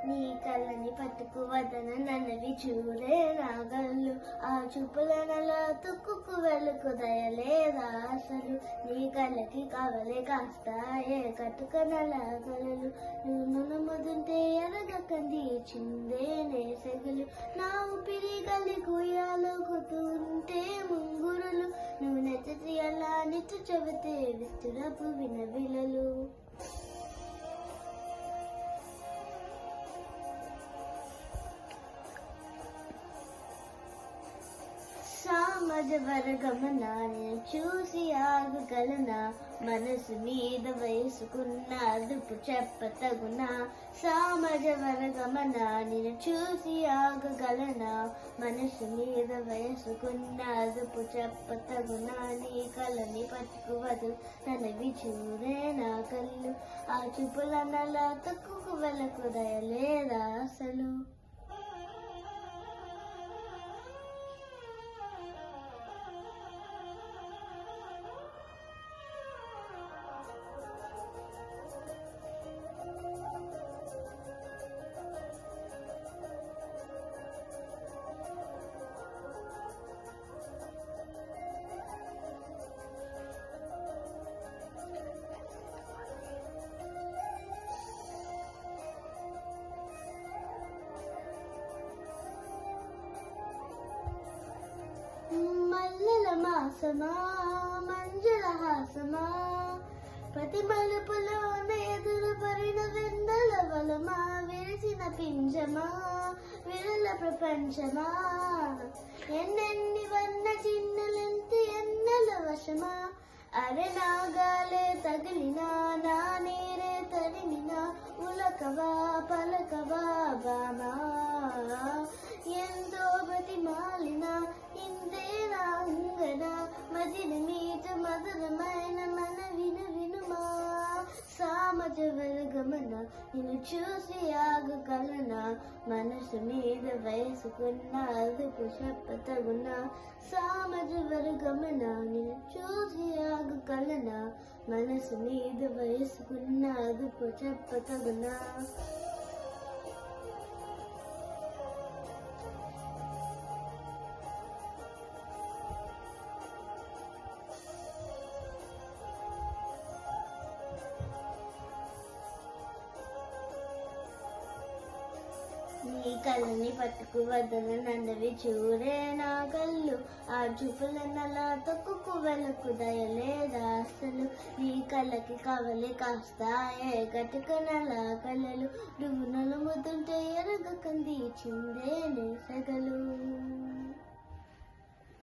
నీ కళ్ళని పట్టుకు వదన నన్నవి చూడే రాగళ్ళు ఆ చూపులనలా తుక్కుకు వెలుకు దయలేదా అసలు నీ కళ్ళకి కవలే కాస్తాయే కట్టుకనలా కలలు నువ్వు ముదుంటే ఎరగకంది చిందే నేసెగలు నా ఊపిరి గలి కుయాలకుతుంటే ముంగురులు నువ్వు నచ్చతి అలా నిచ్చు చెబితే విస్తురపు వినవిలలు సామజ వర్గమనాన్ని చూసి ఆగగలనా మనసు మీద వయసుకున్న అదుపు చెప్పతగునా సామజ వర్గమనాన్ని చూసి ఆగగలనా మనసు మీద వయసుకున్న అదుపు చెప్పతగునా నీ కళ్ళని పట్టుకువదు తనవి చూడే నా కళ్ళు ఆ చూపులనలా తక్కువ వెళ్ళకు దయలేదా అసలు మల్లెల మాసమా మంజుల హాసమా ప్రతి మలుపులోన ఎదురు పడిన వెన్నెల వలమా విరిసిన పింజమా విరల ప్రపంచమా ఎన్నెన్ని వన్న చిన్నలెంతి ఎన్నెల వశమా అరే నాగాలే తగిలినా నా నీరే తరిమినా ఉలకవా పలకవా బామా ఎంతో బతిమాలిన ఇందే నా అంగన మదిని మీట మధురమైన మన వినుమా సామజ వర్గమన నిన్ను చూసి ఆగగలనా మనసు మీద వయసుకున్న అదుపు చెప్పతగునా సామజ వర్గమన నిన్ను చూసి ఆగగలనా మనసు మీద వయసుకున్న అదుపు చెప్పతగునా నీ కళ్ళని పట్టుకు వదన నన్నవి చూడే నా కళ్ళు ఆ చూపులనలా తొక్కుకు వెలకు దయలేదా అసలు నీ కళ్ళకి కవలి కాస్తాయే గటుకనలా కలలు నువ్వు నలుముతుంటే ఎరగకంది చిందే నేసగలు